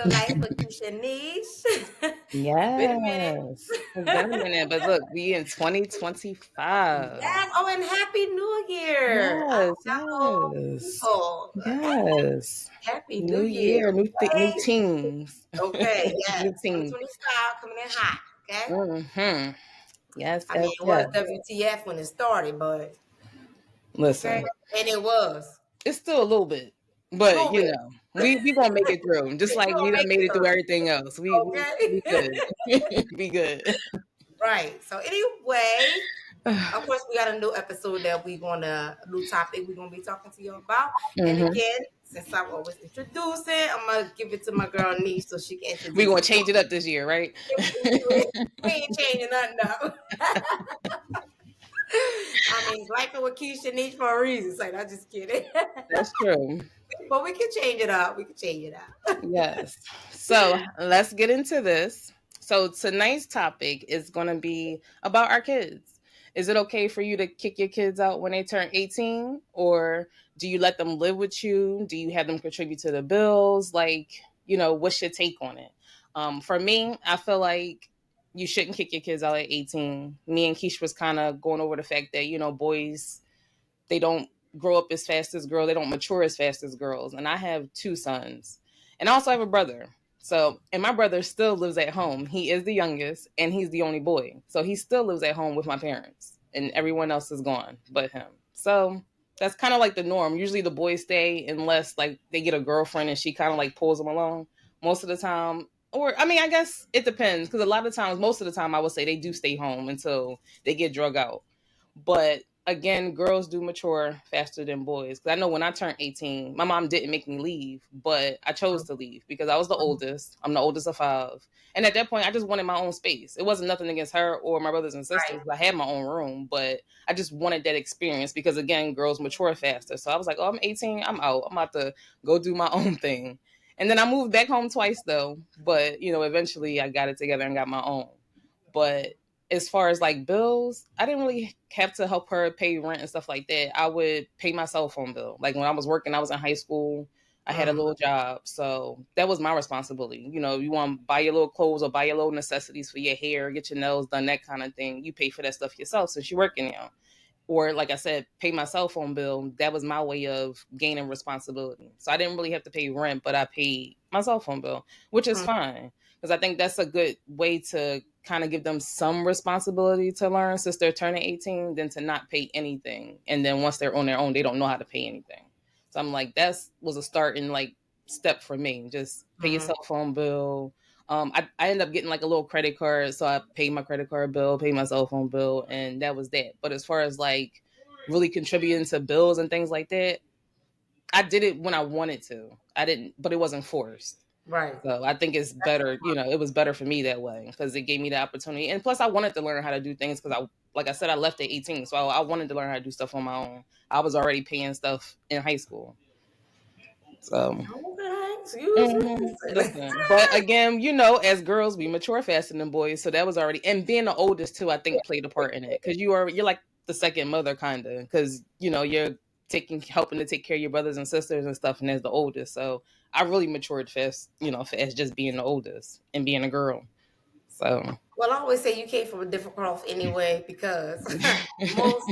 Life with Keisha Niche. It's been a minute. Yes. It's been a minute, but look, we in 2025. Yes. Oh, and Happy New Year. Yes, Our yes. people. Yes. Happy New New Year. year, new Okay. teams. Okay. Yes. New teams. 2025 coming in hot. Okay. Hmm. Yes, I mean, yes, it was yes. WTF when it started, but okay. Listen, And it was. it's still a little bit, A but little bit. we gonna make it through. Just We're like gonna we done make made it it through through. everything else. We Okay. good. We good. Right. So anyway, of course, we got a new episode that we gonna new topic we're gonna be talking to you about. And Hmm. again, since I'm always introducing, I'm gonna give it to my girl niece so she can We introduce gonna it. change it up this year, right? We ain't changing nothing up. I mean, like it with Keisha niche for a reason. So I'm just kidding. That's true. But we can change it up. We can change it up. Yes. So let's get into this. So tonight's topic is going to be about our kids. Is it okay for you to kick your kids out when they turn 18? Or do you let them live with you? Do you have them contribute to the bills? Like, what's your take on it? For me, I feel like you shouldn't kick your kids out at 18. Me and Keish was kind of going over the fact that, boys, they don't grow up as fast as girls. They don't mature as fast as girls. And I have two sons. And I also have a brother. So, and my brother still lives at home. He is the youngest and he's the only boy. So he still lives at home with my parents and everyone else is gone but him. So that's kind of like the norm. Usually the boys stay unless like they get a girlfriend and she kind of like pulls them along most of the time. Or, I mean, I guess it depends because a lot of times, most of the time, I would say they do stay home until they get drug out. But again, girls do mature faster than boys. Because I know when I turned 18, my mom didn't make me leave, but I chose to leave because I was the oldest. I'm the oldest of five. And at that point, I just wanted my own space. It wasn't nothing against her or my brothers and Right. sisters. I had my own room, but I just wanted that experience because, again, girls mature faster. So I was like, oh, I'm 18. I'm out. I'm about to go do my own thing. And then I moved back home twice, though. But, eventually I got it together and got my own. But as far as like bills, I didn't really have to help her pay rent and stuff like that. I would pay my cell phone bill. Like when I was working, I was in high school. I had a Mm. little job. So that was my responsibility. You want to buy your little clothes or buy your little necessities for your hair, get your nails done, that kind of thing. You pay for that stuff yourself since you're working now. Or like I said, pay my cell phone bill. That was my way of gaining responsibility. So I didn't really have to pay rent, but I paid my cell phone bill, which is Mm. fine because I think that's a good way to kind of give them some responsibility to learn since they're turning 18 than to not pay anything. And then once they're on their own, they don't know how to pay anything. So I'm like, that was a starting like step for me. Just pay your Mm. cell phone bill. I ended up getting like a little credit card, so I paid my credit card bill, paid my cell phone bill, and that was that. But as far as like really contributing to bills and things like that, I did it when I wanted to. I didn't, but it wasn't forced. Right. So I think it's better, it was better for me that way because it gave me the opportunity. And plus, I wanted to learn how to do things because like I said, I left at 18. So I wanted to learn how to do stuff on my own. I was already paying stuff in high school. So, Okay. Excuse me. listen. But again, as girls, we mature faster than boys. So that was already, and being the oldest too, I think played a part in it because you're like the second mother kind of because, you're helping to take care of your brothers and sisters and stuff. And as the oldest. So I really matured fast, as just being the oldest and being a girl. So Well, I always say you came from a different cloth anyway because most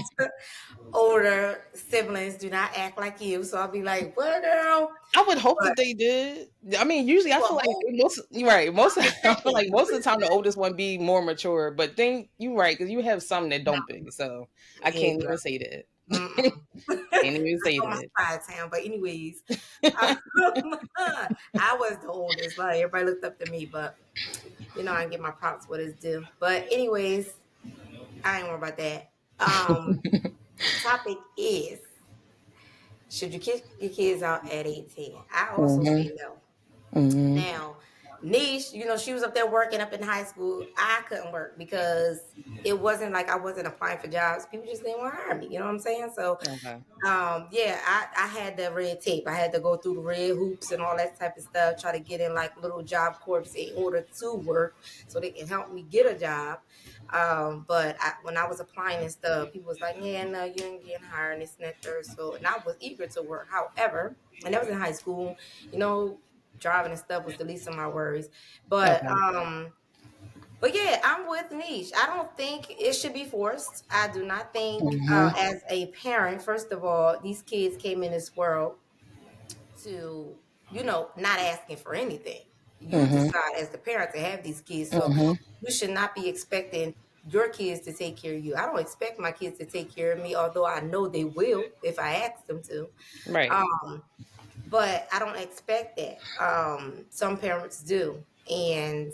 older siblings do not act like you. So I'll be like, "What, girl?" I would hope But that they did. I mean, usually I you a feel like whole most right. Most of, I'm just I feel saying. like most of the time the oldest one be more mature, but then you right because you have some that No, don't be. So I yeah, can't girl. even say that. Mm-mm. Can't even I say know my that. side town, but anyways, um, I was the oldest. Like everybody looked up to me, but I get my props what it's due. But anyways, I ain't worried about that. Topic is should you kick your kids out at 18? I also say Hmm. no. Hmm. Now, Niche, she was up there working up in high school. I couldn't work because it wasn't like I wasn't applying for jobs. People just didn't want to hire me. You know what I'm saying? So, Okay. yeah, I had the red tape. I had to go through the red hoops and all that type of stuff, try to get in like little job corps in order to work so they can help me get a job. But when I was applying and stuff, people was like, yeah, no, you ain't getting hired and this and that third. So, and I was eager to work. However, and that was in high school, you know, driving and stuff was the least of my worries. But Okay. but yeah, I'm with Niche. I don't think it should be forced. I do not think, Mhm. as a parent, first of all, these kids came in this world to, not asking for anything. You Mhm. decide as the parent to have these kids. So Mhm. you should not be expecting your kids to take care of you. I don't expect my kids to take care of me, although I know they will if I ask them to. Right. Um, but I don't expect that. Some parents do. And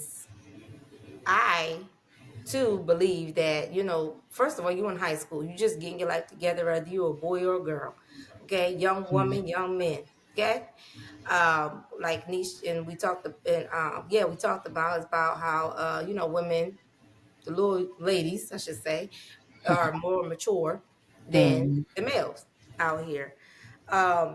I too believe that, first of all, you in high school, you just getting your life together, whether you're a boy or a girl. Okay, young Mhm. woman, young men. Okay. Like Niche and we talked and we talked about how women, the little ladies, I should say, are more mature than Mhm. the males out here.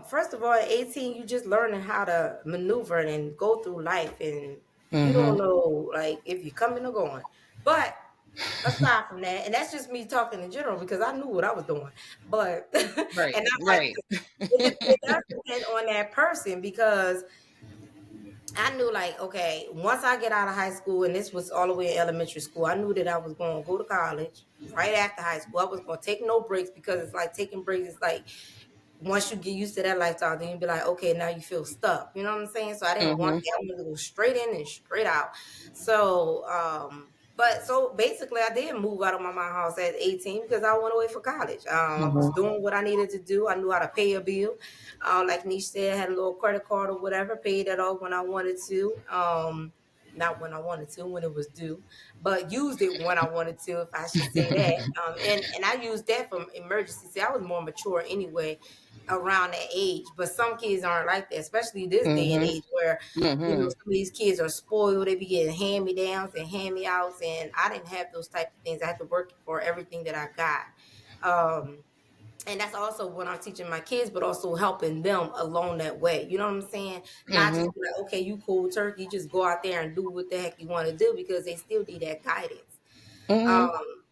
First of all, at 18, you just learning how to maneuver and go through life, and you don't Mhm. know like if you're coming or going. But aside from that, and that's just me talking in general because I knew what I was doing. But and Right. I'm like, Right. it does depend on that person because I knew like, okay, once I get out of high school, and this was all the way in elementary school, I knew that I was going to go to college right after high school. I was going to take no breaks because it's like taking breaks is like once you get used to that lifestyle, then you be like, okay, now you feel stuck. You know what I'm saying? So I didn't want Mhm. that. I wanted to go straight in and straight out. So, but so basically, I did move out of my mama house at 18 because I went away for college. I was Mhm. doing what I needed to do. I knew how to pay a bill. Like Niche said, I had a little credit card or whatever, paid that off when I wanted to. Not when I wanted to, when it was due, but used it when I wanted to, if I should say that. And I used that for emergency. See, I was more mature anyway around that age, but some kids aren't like that, especially this day and Mhm. age where Mhm. some of these kids are spoiled. They be getting hand me downs and hand me outs, and I didn't have those type of things. I had to work for everything that I got. And that's also what I'm teaching my kids, but also helping them along that way. You know what I'm saying? Not just Mhm. be like, okay, you cool turkey, just go out there and do what the heck you want to do because they still need that guidance. Mhm. Um,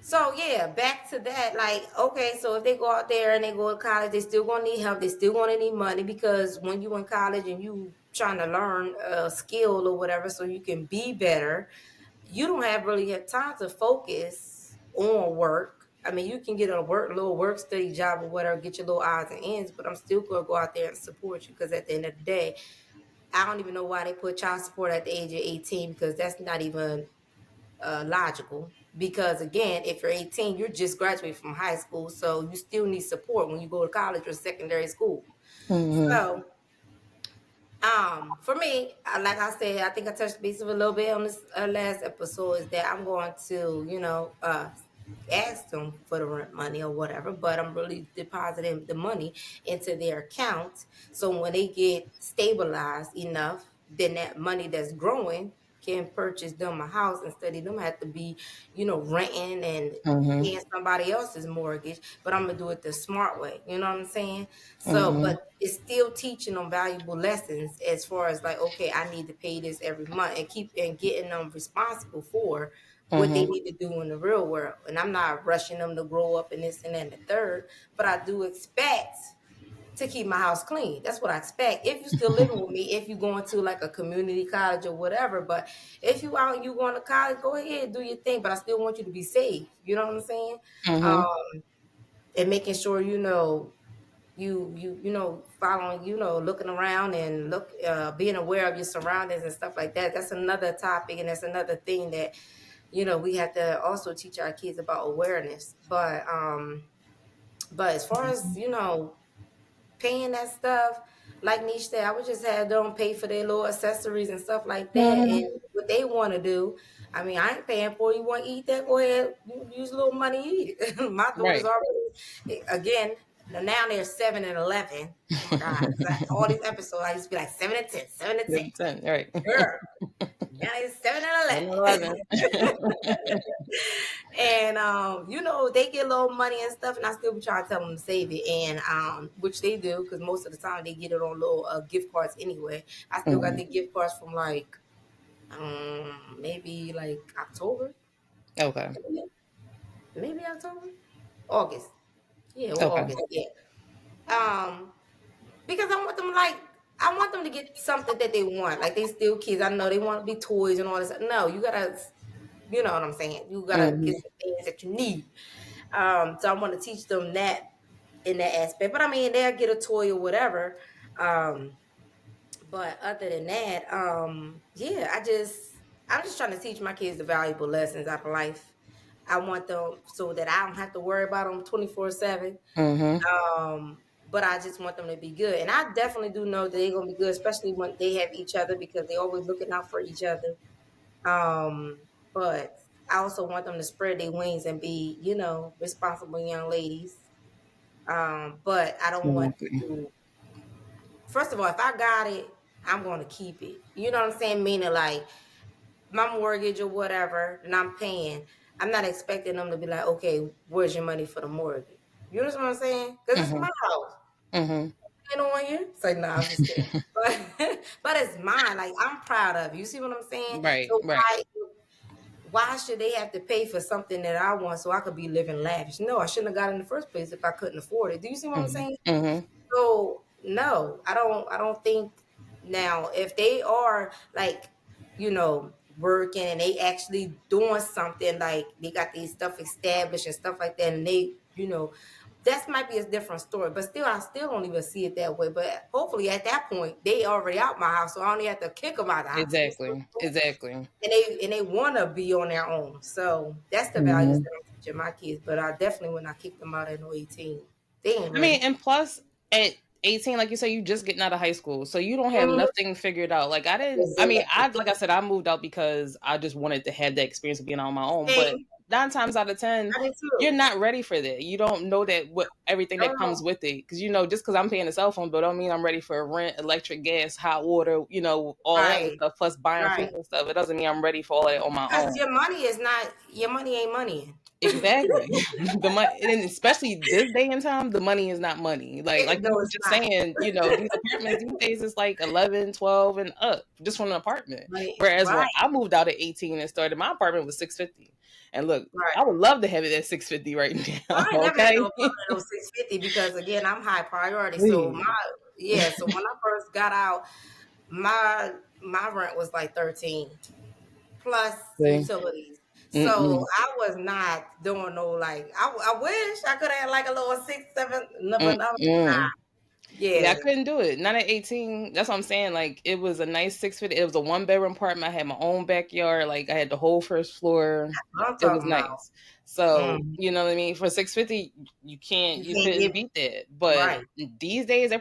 so yeah, back to that. Like, okay, so if they go out there and they go to college, they still gonna need help. They still gonna need money because when you in college and you trying to learn a skill or whatever, so you can be better, you don't have really have time to focus on work. I mean, you can get a little work study job or whatever, get your little odds and ends, but I'm still gonna go out there and support you because at the end of the day, I don't even know why they put child support at the age of 18 because that's not even logical. Because again, if you're 18, you're just graduating from high school, so you still need support when you go to college or secondary school. Mhm. So, for me, like I said, I think I touched base a little bit on this last episode. Is that I'm going to, ask them for the rent money or whatever, but I'm really depositing the money into their account. So when they get stabilized enough, then that money that's growing can purchase them a house instead of them have to be, renting and Mhm. paying somebody else's mortgage. But I'm gonna do it the smart way. You know what I'm saying? So, Mhm. but it's still teaching them valuable lessons as far as like, okay, I need to pay this every month and keep and getting them responsible for what they Mhm. need to do in the real world. And I'm not rushing them to grow up and this and that and the third, but I do expect to keep my house clean. That's what I expect. If you're still living with me, if you're going to like a community college or whatever, but if you out and you going to college, go ahead, do your thing. But I still want you to be safe. You know what I'm saying? Mhm. Um, and making sure you following, looking around and being aware of your surroundings and stuff like that. That's another topic, and that's another thing that we have to also teach our kids about awareness. But as far as paying that stuff, like Niche said, I would just have them pay for their little accessories and stuff like that, Mhm. and what they want to do. I mean, I ain't paying for it. You want to eat that? Go ahead, use a little money, eat it. My daughter's Right. already again. Now they're 7 and 11. Oh my God! All these episodes, I used to be like 7 and 10, 7 and 10. Good ten. Right. Girl, now it's 7 and 11. 11. And they get a little money and stuff, and I still be trying to tell them to save it, and which they do because most of the time they get it on little gift cards anyway. I still got Mhm. the gift cards from like maybe like October, Okay. maybe October, August, yeah, or Okay. August, yeah. Um, because I want them like I want them to get something that they want. Like they still kids. I know they want to be toys and all this. No, you gotta, you know what I'm saying. You gotta get Mm-hmm. some things that you need. So I want to teach them that in that aspect. But I mean, they'll get a toy or whatever. Um, but other than that, yeah, I'm just trying to teach my kids the valuable lessons out of life. I want them so that I don't have to worry about them 24/7. Mm-hmm. But I just want them to be good. And I definitely do know that they're gonna be good, especially when they have each other because they always looking out for each other. But I also want them to spread their wings and be, responsible young ladies. But I don't want Exactly. to, first of all, if I got it, I'm gonna keep it. You know what I'm saying? Meaning like my mortgage or whatever, and I'm paying. I'm not expecting them to be like, okay, where's your money for the mortgage? You know what I'm saying? Because it's Mm-hmm. my house. Mm-hmm. On you. It's like, no, I'm just kidding. But but it's mine. Like I'm proud of you. You see what I'm saying? Right. So Right. why should they have to pay for something that I want so I could be living lavish? No, I shouldn't have got it in the first place if I couldn't afford it. Do you see what I'm Mm-hmm. saying? Mm-hmm. So no, I don't think now if they are like, working and they actually doing something like they got these stuff established and stuff like that and they, that might be a different story. But still I still don't even see it that way. But hopefully at that point they already out my house. So I only have to kick them out of the house. You see what Exactly. I'm saying? Exactly. And they want to be on their own. So that's the values Mm-hmm. that I'm teaching my kids. But I definitely when I kick them out at no 18, they ain't I mean, ready. and plus at 18, like you said, you just getting out of high school. So you don't have Mhm. nothing figured out. Like I didn't, I mean, Exactly. like I said, I moved out because I just wanted to have that experience of being on my own. But Same. 9 times out of 10, I did you're too. not ready for that. You don't know that what everything that No, comes with it. Because just because I'm paying a cell phone bill don't mean I'm ready for rent, electric, gas, hot water, all that other right, stuff, plus buying food right. and stuff. It doesn't mean I'm ready for all that on my Because own. your money ain't money. Exactly. The money, and especially this day and time, the money is not money. Like you No, were it's just not. saying, these apartments these days is like 11, 12, and up just from an apartment. Money, Whereas when right, I moved out at 18 and started, my apartment was 650. And look, right. I would love to have it at 650 right Well, now. I ain't never had no Okay. apartment no 650 because again, I'm high priority. So Please. so when I first got out, my rent was like 13 plus See? utilities. So Mm-mm. I was not doing no like I wish I could have had like a little 6, 7, no, but I was Mm-mm. Yeah, I yeah. couldn't do it. Not at 18. That's what I'm saying. Like it was a nice 650. It was a 1 bedroom apartment. I had my own backyard. Like I had the whole first floor. What I'm It was talking about. nice. So, Mm. you know what I mean? For 650, You you can't couldn't get beat that. But right. these days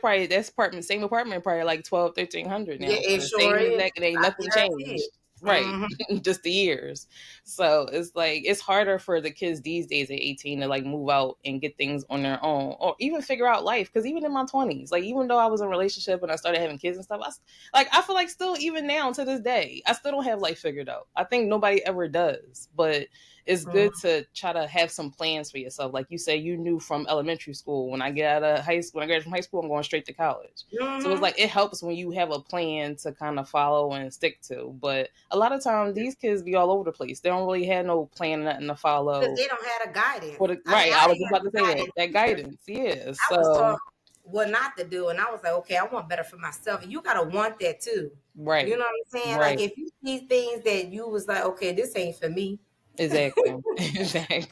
same apartment probably like 12, 1300 Yeah, now. For it the sure same is. exact, it ain't I nothing guarantee it. changed. Right. Hmm. Just the years. So it's like it's harder for the kids these days at 18 to like move out and get things on their own or even figure out life. Because even in my 20s, like even though I was in a relationship and I started having kids and stuff, I feel like still even now to this day, I still don't have life figured out. I think nobody ever does, but it's good to try to have some plans for yourself. Like you say, you knew from elementary school when I get out of high school, when I graduate from high school, I'm going straight to college. So it's Hmm. like it helps when you have a plan to kind of follow and stick to. But a lot of times these kids be all over the place. They don't really have no plan, nothing to Because follow. they don't have a guidance. For the, I mean, right, I I was didn't have about to a say that guidance that either. guidance, yeah. I was So taught what not to do, and I was like, okay, I want better for myself. And you gotta want that too. You right, know what I'm saying? Like right, if you see things that you was like, okay, this ain't for me, exactly,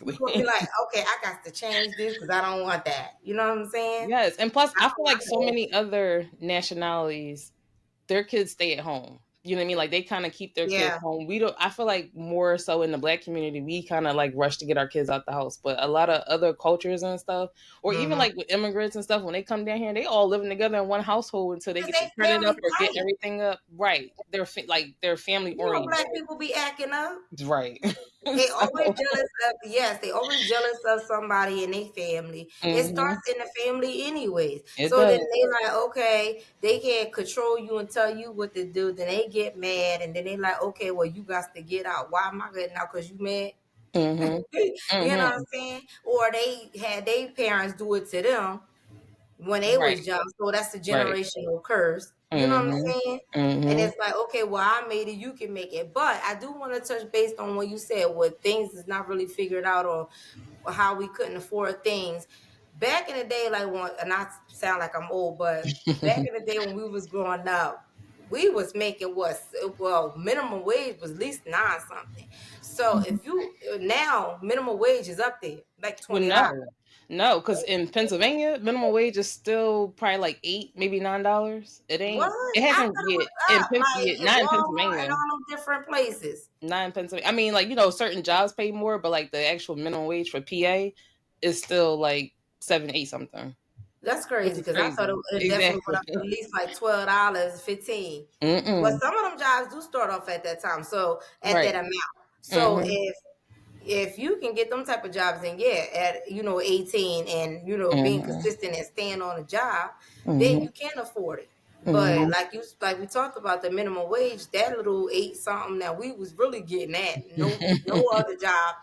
you exactly. gonna be like, okay, I got to change this because I don't want that. You know what I'm saying? Yes, and plus, I I feel don't like like so that. many other nationalities their kids stay at home. You know what I mean? Like they kind of keep their kids Yeah. home. We don't. I feel like more so in the black community, we kind of like rush to get our kids out the house. But a lot of other cultures and stuff, or even Mm-hmm. like with immigrants and stuff, when they come down here, they all living together in one household until they Because get the they credit up family or get tight. everything up. Right? They're family You know, black oriented. people be acting up. Right. They always So. jealous of yes, they always jealous of somebody in their family. It Hmm. starts in the family anyways. It So then does. they like, okay, they can't control you and tell you what to do. Then they get mad and then they like, okay, well you got to get out. Why am I getting out? Because you mad? Hmm. You know what Hmm. I'm saying? Or they had their parents do it to them when they Right. was young. So that's the Right. generational curse. You know what I'm Hmm. saying? And Hmm. it's like, okay, well, I made it, you can make it. But I do want to touch based on what you said, where things is not really figured out or how we couldn't afford things. back in the day, like when, and I sound like I'm old, but back in the day when we was growing up, we was making what, well, minimum wage was at least 9 something. So if you now minimum wage is up there like Well, $20. no, because in Pennsylvania, minimum wage is still probably like $8, maybe $9. It What? ain't. It I hasn't thought it yet was up, like in not in Walmart and Pennsylvania. all them different places. Not in Pennsylvania. I mean, like certain jobs pay more, but like the actual minimum wage for PA is still like 7, 8 something, That's which crazy is because I thought crazy. it definitely went Exactly. up to at least like $12, 15. But Mm-mm. some of them jobs do start off at that time, so at that Right. amount. So Mm-hmm. if you can get them type of jobs, and yeah, at 18 and being Mm-hmm. consistent and staying on the job, then Mm-hmm. you can afford it. But Mm-hmm. like we talked about the minimum wage, that little 8 something that we was really getting at. No other job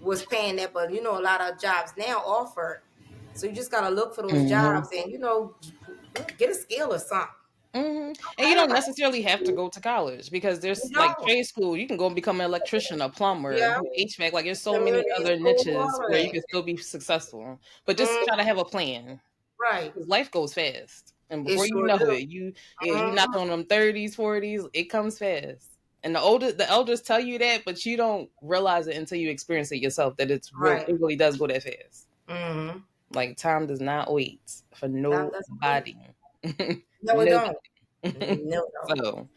was paying that, but a lot of jobs now offer. So you just gotta look for those Mm-hmm. jobs and get a skill or something. Mm-hmm. And you Ain't don't nobody. necessarily have to go to college because You there's like don't. trade school. You can go and become an electrician, a plumber, Yeah. do HVAC. Like there's so many Community other school, niches all of where you that. can still be successful. But just try to Mhm. have a plan Right. because life goes fast, and It before you sure know do. it, you knock Mhm. on them 30s, 40s. It comes fast. And the elders tell you that, but you don't realize it until you experience it yourself. That it's real. Right. It really does go that fast. Mhm. Like time does not wait for Time doesn't wait. nobody. No, it don't. Nobody. No, it So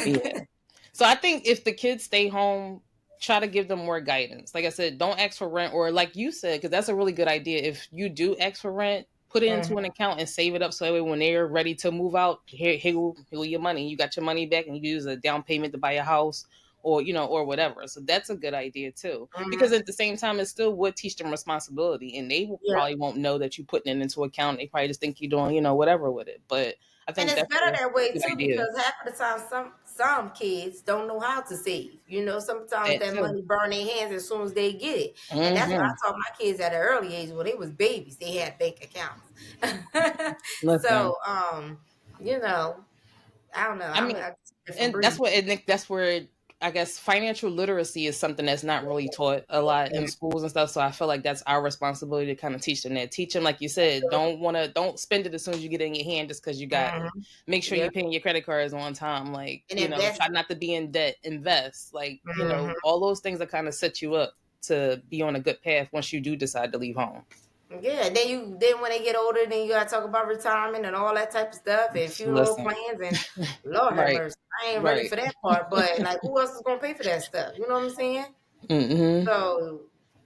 yeah. don't. So I think if the kids stay home, try to give them more guidance. Like I said, don't ask for rent, or like you said, because that's a really good idea. If you do ask for rent, put it Mhm. into an account and save it up so that way when they're ready to move out, here go your money. You got your money back and you use a down payment to buy a house or or whatever. So that's a good idea too. Because Mhm. at the same time it still would teach them responsibility, and they Yeah. probably won't know that you putting it into account. They probably just think you're doing, whatever with it. But I And think it's that's better a that way good too idea. because half of the time some kids don't know how to save. Sometimes That that too. money burn their hands as soon as they get it. And that's what Hmm. I taught my kids at an early age when they was babies. They had bank accounts. Listen, So you know, I don't know. I I'm mean, a different and breed. that's where I guess financial literacy is something that's not really taught a lot in schools and stuff. So I feel like that's our responsibility to kind of teach them that. Teach them, like you said, don't spend it as soon as you get it in your hand just because you got it. Mhm. Make sure Yeah. you're paying your credit cards on time. Like And invest. try not to be in debt. Invest. Like Mhm. all those things that kind of set you up to be on a good path once you do decide to leave home. Yeah, then when they get older, then you gotta talk about retirement and all that type of stuff and funeral Listen, plans and Lord have right, mercy. I ain't ready right. for that part, but like who else is gonna pay for that stuff? You know what I'm saying? Hmm. So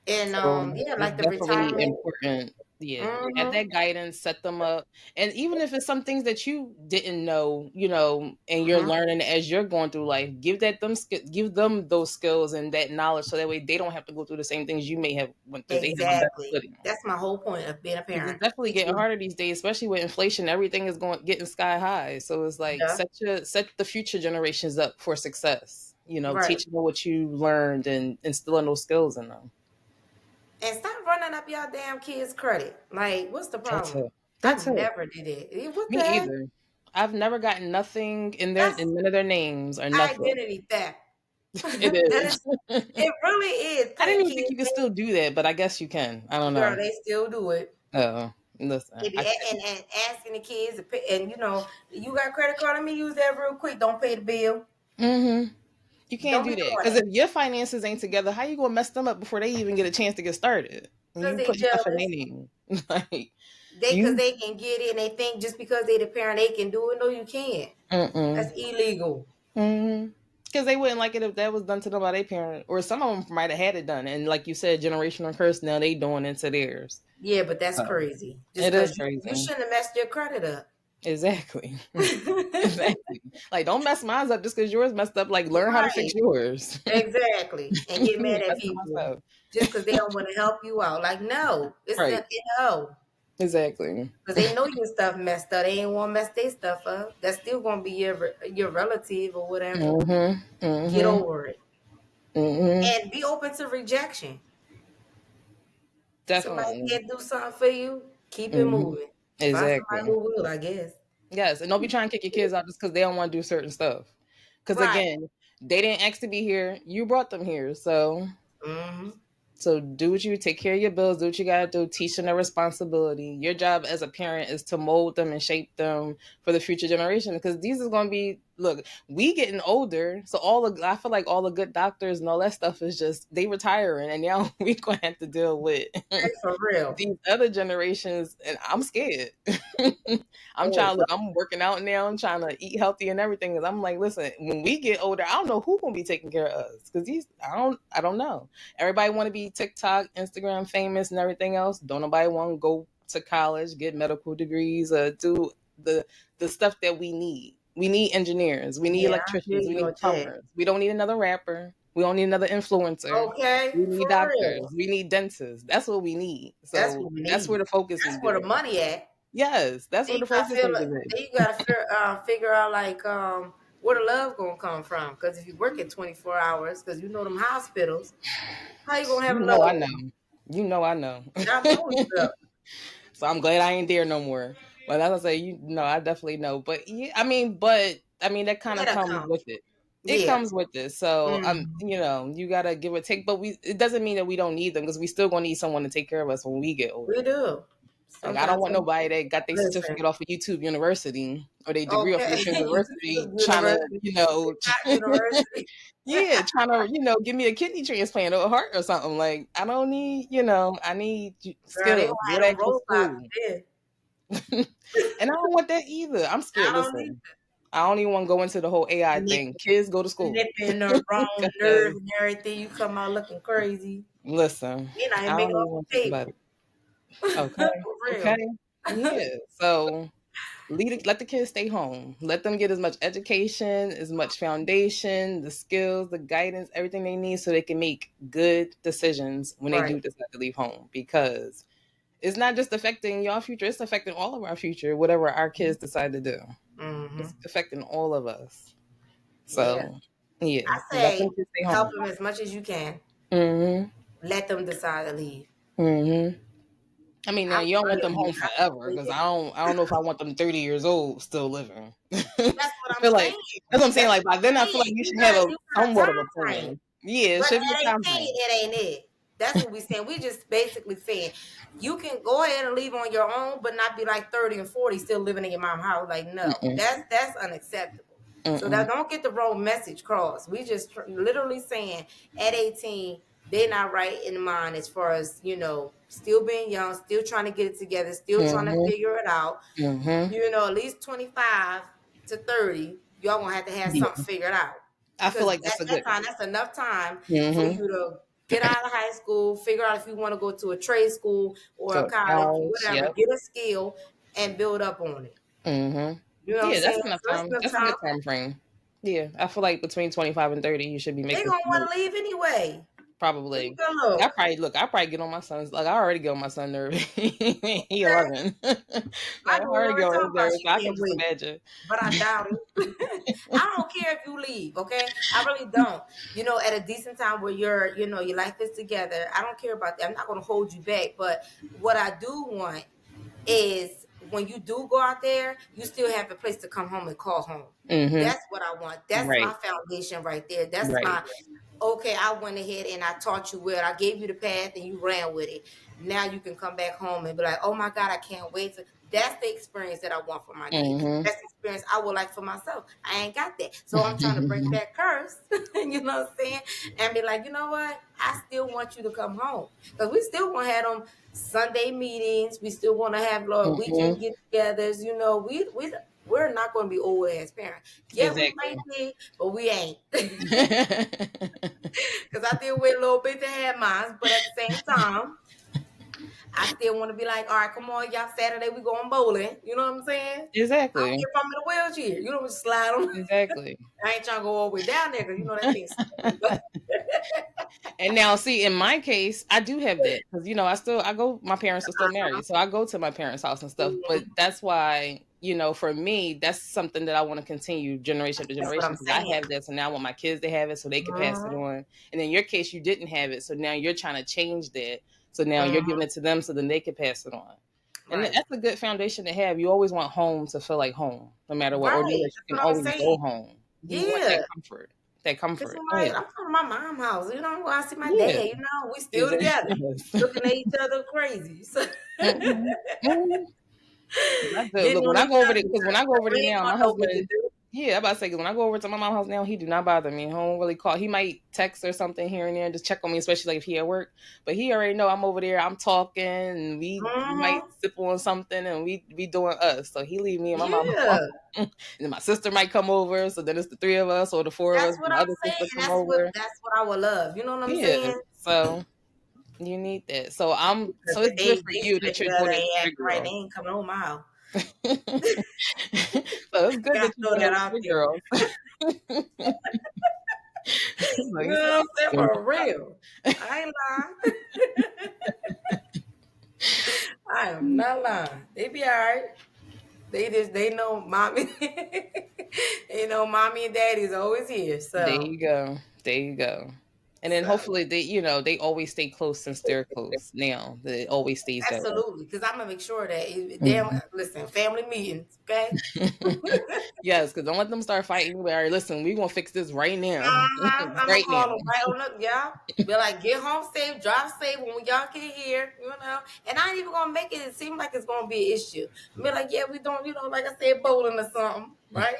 and So yeah, it's like the definitely retirement. important. Yeah, have Hmm. that guidance, set them up, and even if it's some things that you didn't know, and you're Hmm. learning as you're going through life, give them those skills and that knowledge, so that way they don't have to go through the same things you may have went through. They have a better Exactly. footing. That's my whole point of being a Because it's parent. definitely Teach getting you. harder these days, especially with inflation. Everything is getting sky high. So it's like Yeah. set the future generations up for success. Right. Teaching them what you learned and instilling those skills in them. And stop running up y'all damn kids' credit. Like, what's the That's problem? it. I That's it. never did it. What Me the heck? either. I've never gotten nothing That's in none of their names or nothing. identity theft. It That is. is, it really is I didn't putting even think kids you could still do that, but I guess you can. I don't in. Girl, know. they still do it. Oh, listen. I And asking the kids to pay, and you got credit card. Let me use that real quick. Don't pay the bill. mm-hmm. You can't Don't do be that doing because that if your finances ain't together, how you gonna mess them up before they even get a chance to get started? And because you they put stuff in their jealous. name, like Because you. they can get it, and they think just because they the parent they can do it. No, you can't. Mm-mm. That's illegal. Mm-hmm. Because they wouldn't like it if that was done to them by their parent, or some of them might have had it done, and like you said, generational curse. Now they doing it to theirs. Yeah, but that's So crazy. Just it is because you crazy. shouldn't have messed your credit up. Exactly. Exactly. Like, don't mess mine up just because yours messed up. Like, learn how to fix Right. yours. Exactly. And get mad at Messing people myself. just because they don't want to help you out. Like, no, it's Right. not, no. Exactly. Because they know your stuff messed up. They ain't want to mess their stuff up. That's still going to be your relative or whatever. Mm-hmm. Get Mm-hmm. over it. Mm-hmm. And be open to rejection. Somebody Definitely. can't do something for you, keep it Mm-hmm. moving. Find somebody Exactly. who will, I guess. Yes. And don't be trying to kick your kids out just because they don't want to do certain stuff. Because Right. again, they didn't ask to be here. You brought them here. So Hmm. So do what you take care of your bills, do what you gotta do, teach them their responsibility. Your job as a parent is to mold them and shape them for the future generation because these is gonna be look, we getting older, so I feel like all the good doctors and all that stuff is just they retiring and now we gonna have to deal with Hey, for real. these other generations and I'm scared. I'm Oh, trying to look, I'm working out now, I'm trying to eat healthy and everything because I'm like, listen, when we get older, I don't know who gonna be taking care of us because these I don't know. Everybody want to be TikTok, Instagram famous and everything else. Don't nobody want to go to college, get medical degrees, do the stuff that we need. We need engineers, we need yeah, I hear electricians, we you need on that. plumbers. We don't need another rapper. We don't need another influencer. Okay, We need for doctors. real. We need dentists. That's what we need. That's So what we that's where need. the focus is That's where the there. money at. Yes, that's Then where you the gotta focus feel. needs to Then be. you gotta figure out like where the love gonna come from. Because if you work at 24 hours, because you know them hospitals, how you gonna have You know I love? know. You know I know. I know it's up. So I'm glad I ain't there no more. But as I say, you know, I definitely know. But yeah, I mean that kind of That'll comes come. with it. It Yeah. comes with it. So Mm. you know, you gotta give or take. But it doesn't mean that we don't need them because we still gonna need someone to take care of us when we get We older. do. Like I don't Sometimes, want nobody that got their listen. certificate off of YouTube University or their degree off of Okay. YouTube University trying to, University, you know, not university. yeah, trying to, you know, give me a kidney transplant or a heart or something. Like I don't need, you know, I need Girl, they skills. gonna Go have to them actual robots school. there. And I don't want that either. I'm scared. I don't need Listen, I don't even want to go into the whole AI nip, thing. Kids go to school. nipping the wrong nerve Because and everything. You come out looking crazy. listen, You know, you I make it don't off even want to the think table. about it. Okay. For Okay. real. Yeah. So let the kids stay home. Let them get as much education, as much foundation, the skills, the guidance, everything they need so they can make good decisions when they Right. do decide to leave home. Because it's not just affecting your future, it's affecting all of our future, whatever our kids decide to do. Mm-hmm. It's affecting all of us. Yeah. So yeah, I let them say kids stay help home. them as much as you can. Mm-hmm. Let them decide to leave. Mm-hmm. I mean, now I'm you don't want telling them you, home forever because I don't know if I want them 30 years old still living. that's I what I'm feel like saying. that's what I'm saying. That's Like what by then, I I'm feel like saying. you should have a You got a somewhat of a time frame. plan. Yeah, it But should be a at time 18, frame. it ain't it. That's what we saying. We just basically saying you can go ahead and leave on your own, but not be like 30 and 40 still living in your mom's house. Like, no, Mm-mm, that's unacceptable. So that mm-mm, don't get the wrong message crossed. We just literally saying at 18, they're not right in mind as far as, still being young, still trying to get it together, still trying to mm-hmm, figure it out. mm-hmm. At least 25 to 30, y'all gonna have to have something Yeah, figured out. I feel Because like at that's a that good. time, that's enough time for Mm-hmm. you to get out of high school, figure out if you want to go to a trade school or a Go to college, college. whatever, Yep. get a skill and build up on it. Mm-hmm. You know what I'm Yeah, that's saying? enough So it's time. enough That's a good time. time frame. Yeah, I feel like between 25 and 30, you should be They making gonna some want moves. to leave anyway. Look Probably. at Like look. I probably get on my son's like I already get on my son nerve. He Okay. 11. I Like I know we already get already on his talking about nerves. she So I can can't just wait, imagine. but I doubt it. I don't care if you leave, okay? I really don't. At a decent time where your life is together. I don't care about that. I'm not gonna hold you back. But what I do want is when you do go out there, you still have a place to come home and call home. Mm-hmm. That's what I want. That's my Right. foundation right there. That's Right. my okay. I went ahead and I taught you well. I gave you the path and you ran with it. Now you can come back home and be like, oh my God, I can't wait to. That's the experience that I want for my kids. Mm-hmm. That's the experience I would like for myself. I ain't got that. So I'm trying to break that curse, you know what I'm saying? And be like, you know what? I still want you to come home. Because we still want to have them Sunday meetings. We still want to have Lord Mm-hmm. weekend get-togethers. We're not going to be old ass parents. Yeah, we might Exactly. be, but we ain't. Because I still wait a little bit to have mine, but at the same time, I still want to be like, all right, come on, y'all, Saturday we going bowling. You know what I'm saying? I don't Exactly. care if I'm in a wheelchair. You know, slide them. Exactly. I ain't trying to go all the way down there because that thing's scary. But And now, see, in my case, I do have that because I go. My parents are still married, so I go to my parents' house and stuff. But mhm, that's why, for me, that's something that I want to continue generation to that's what generation I'm because I saying. have that. So now I want my kids to have it so they can pass it Mhm, on. And in your case, you didn't have it, so now you're trying to change that. So now you're mhm, giving it to them so then they can pass it on. And right. that's a good foundation to have. You always want home to feel like home, no matter what, or know Right. that That's you can what I'm always saying. go home. You want that Yeah. comfort. that Cause comfort. I'm like, I'm from my mom's house. You know, I see my Yeah. dad. You know, we still together, looking at each other crazy. So Mm-hmm. Mm-hmm. That's good. getting Look, when on I each go over other. there, because when I go over We there ain't now, my gonna know what to husband, do. yeah, I'm about to say, 'cause when I go over to my mom's house now, he do not bother me. He don't really call. He might text or something here and there, just check on me, especially like if he at work. But he already know I'm over there. I'm talking, and we might Mm-hmm. sip on something, and we be doing us. So he leave me and my mom alone. Yeah, And then my sister might come over, so then it's the three of us or the four of us. that's what My I'm other saying. sister come That's what over. I would love. You know what I'm Yeah. saying? So you need that. Because So it's good for they you still that you're doing together, it ain't with your acting right. They girl. ain't coming over my house. So it's good Got that to you're throw doing it that with out your there. girls. You Like you said, know what I'm saying? yeah. For real. I ain't lying. I am not lying. They be all right. They know mommy. They know mommy and daddy's always here. There So you go. There you go. And then so hopefully they always stay close since they're close now. That it always stays that way. absolutely. Because I'm gonna make sure that damn Mhm. listen, family meetings, okay? Yes, because don't let them start fighting. All right, listen, we gonna fix this right now. I'm gonna Right call them now. right on up, y'all. Be like, get home safe, drive safe when y'all get here, you know. And I ain't even gonna make it seem like it's gonna be an issue. Be like, yeah, we don't, like I said, bowling or something, right?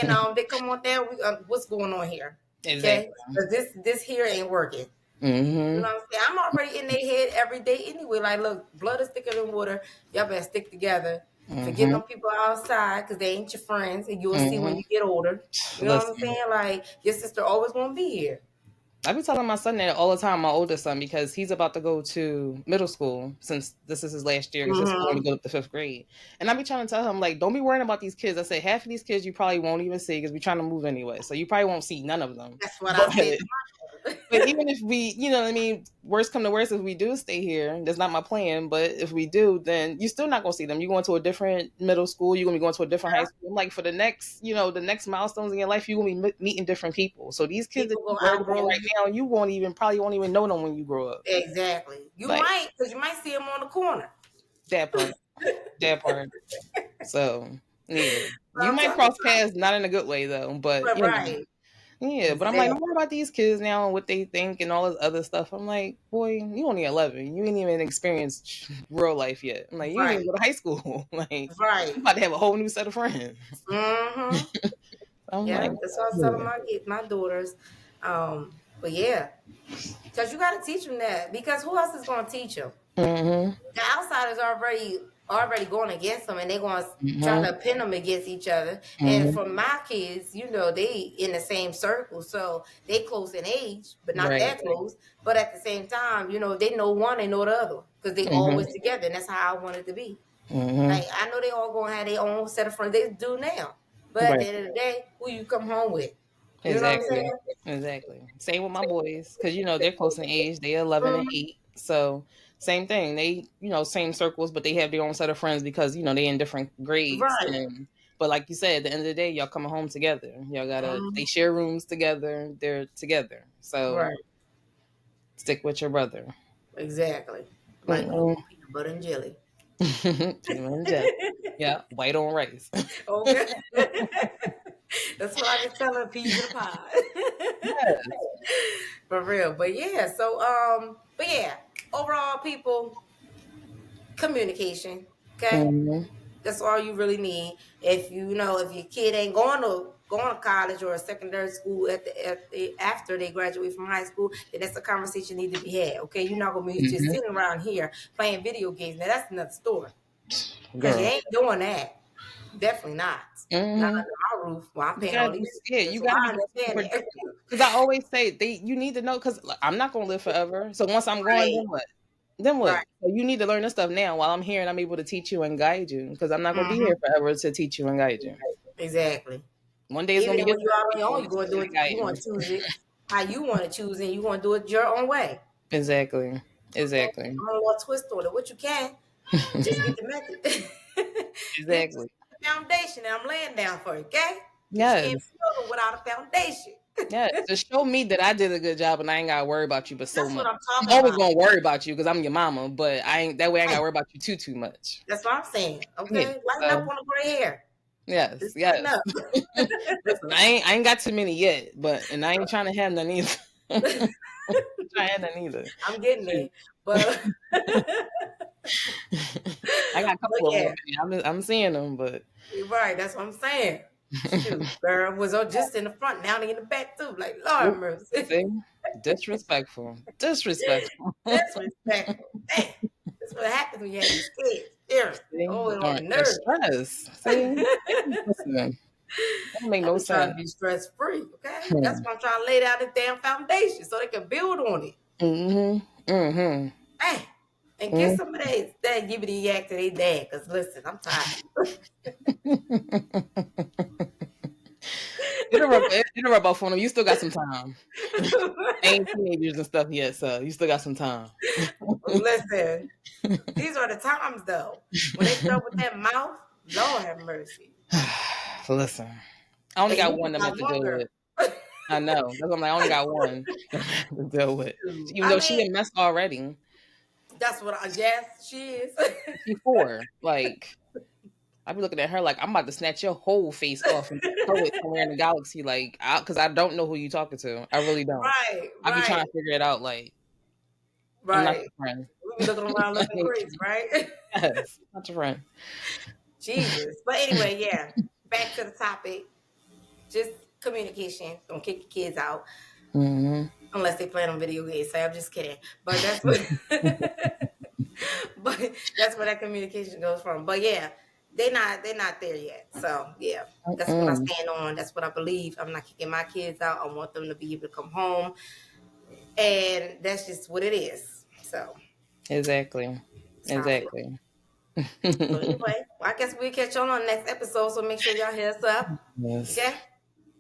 And they come on down. What's going on here? Okay, Exactly. because this here ain't working. You Hmm. know what I'm saying? I'm already in their head every day anyway. Like, look, blood is thicker than water. Y'all better stick together. Forget Hmm. them people outside because they ain't your friends, and you'll see when Hmm. you get older. You know what I'm Listen. saying? Like, your sister always gonna be here. I be telling my son that all the time, my oldest son, because he's about to go to middle school since this is his last year because his school only Mm-hmm. go up to fifth grade. And I be trying to tell him, like, don't be worrying about these kids. I say half of these kids you probably won't even see because we're trying to move anyway. So you probably won't see none of them. That's what I But said to my but daughter. even if we, you know what I mean, worst come to worst, if we do stay here, that's not my plan. But if we do, then you're still not gonna see them. You're going to a different middle school. You're gonna be going to a different high school. Like for the next, the next milestones in your life, you're gonna be meeting different people. So these kids that People you gonna worried about outgrow right you. now, you probably won't even know them when you grow up. Exactly. You Like might, because you might see them on the corner. that part, that part. So yeah, But you I'm might talking cross about, paths, not in a good way though. But right. yeah, but I'm like, Exactly. don't worry about these kids now and what they think and all this other stuff. I'm like, boy, you only 11. You ain't even experienced real life yet. I'm like, you ain't even Right. go to high school. Like, Right. you about to have a whole new set of friends. Mm-hmm. I'm Yeah, like, that's what I was telling yeah. my kids, my daughters. But yeah, because you got to teach them that. Because who else is going to teach them? Mm-hmm. The outsiders already going against them, and they're going to try Mm-hmm. to pin them against each other. And Mm-hmm. for my kids, they in the same circle, so they close in age, but not Right. that close. But at the same time, they know one, they know the other, because they Mm-hmm. always together, and that's how I want it to be. Mm-hmm. Like I know they all gonna have their own set of friends. They do now, but at Right. the end of the day, who you come home with? You know what I'm Exactly. saying? Exactly. Same with my boys, because they're close in age. They're 11 and Mhm. 8. So same thing. They, same circles, but they have their own set of friends because they in different grades. Right. And but like you said, at the end of the day, y'all coming home together. Y'all gotta. They Mhm. share rooms together. They're together. So Right. stick with your brother. Exactly. Like Mm-mm. peanut butter and jelly. Peanut and jelly. Yeah, white on rice. Okay. That's what I be telling peas in a pod. Yes. For real. But yeah, so but yeah, overall people communication. Okay. Mhm. That's all you really need. If your kid ain't going to college or a secondary school after they graduate from high school, then that's a conversation need to be had. Okay, you're not gonna be just Mhm. sitting around here playing video games. Now that's another story because you Girl. ain't doing that. Definitely not. Not Mhm. under my roof while I'm You paying gotta all be, these yeah, bills. you So gotta I be doing something understand that. productive. Because I always say you need to know because I'm not gonna live forever. So once I'm gone, Right. then what? Then what? Right. So you need to learn this stuff now while I'm here and I'm able to teach you and guide you because I'm not gonna be Hmm. here forever to teach you and guide you. Exactly. One day it's gonna Even be your when you're turn out to on your be own, able you're to going to teach do me it. and guide You want me. to choose it how you want to choose it. You want to do it your own way. Exactly. Okay, Exactly. I'm a little twist on it. What you can, just get the method. Get Exactly. the foundation, and I'm laying down for you. Okay, because you can't Yes. build it without a foundation. Yes. To show me that I did a good job and I ain't gotta worry about you but so That's what much. I'm I'm talking always about. gonna worry about you because I'm your mama, but I ain't that way I ain't Right. gotta worry about you too much. That's what I'm saying. Yeah. Okay, lighten up So on the gray hair. Yes, Just yes. cutting up. Listen, I ain't got too many yet, and I ain't trying to have none either. Trying to have none either. I'm getting there, but I got a but couple of yeah, them. I'm seeing them, but you're right. That's what I'm saying. Shoot, girl was just in the front, now they in the back too. Like Lord mercy, see, disrespectful. disrespectful. Dang, that's what happens when you have these kids. There, See? oh, it on Darn, the they're nerves. stressed. See, listen, that don't make I no be trying to sense. be stress free. Okay, that's why I'm trying to lay down the damn foundation so they can build on it. Hey, and get some of that yibbity yak to their dad. Cause listen, I'm tired. It'll rub off on them. You still got some time. Ain't teenagers and stuff yet, so you still got some time. Listen, these are the times though when they start with that mouth. Lord have mercy. Listen, I only got one I'm have to deal with. I know. That's what I'm like. I only got one to deal with. Even though she a mess already. That's what yes, she is. She's 4. Like, I be looking at her like I'm about to snatch your whole face off and throw it somewhere in the galaxy, like, because I don't know who you talking to. I really don't. Right. I be trying to figure it out. Like, I'm not your friend. We be looking around looking crazy, right? Yes, not your friend. Jesus. But anyway, yeah. Back to the topic. Just communication. Don't kick your kids out. Unless they play on video games. So I'm just kidding. But that's what but that's where that communication goes from. But yeah, they're not there yet. So yeah, that's what I stand on. That's what I believe. I'm not kicking my kids out. I want them to be able to come home. And that's just what it is. So Exactly. So anyway, I guess we'll catch on the next episode. So make sure y'all hit us up. Yes. Okay?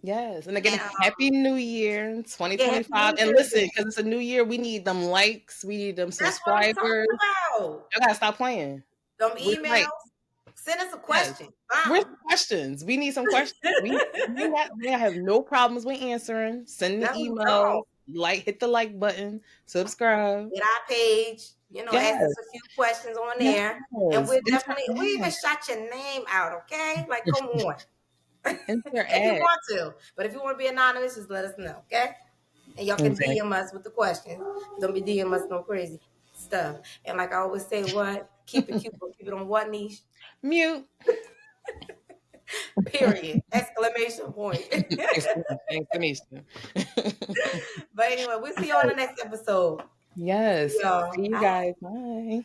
Yes. And again, Happy New Year 2025. Yeah, and listen, because it's a new year, we need them likes. We need them subscribers. Y'all gotta stop playing. Them emails. Send us a question. Yes. Where's the questions? We need some questions. we have no problems with answering. Send the email. Hit the like button. Subscribe. Get our page. Ask us a few questions on there. And we even shout your name out, okay? Like, come on. If you want to. But if you want to be anonymous, just let us know, okay? And y'all can DM us with the questions. Don't be DM us no crazy stuff. And like I always say, what? Keep it cute, but keep it on what niche? Mute. Period. Exclamation point. Exclamation. But anyway, we'll see you on the next episode. Yes. See you guys. Bye.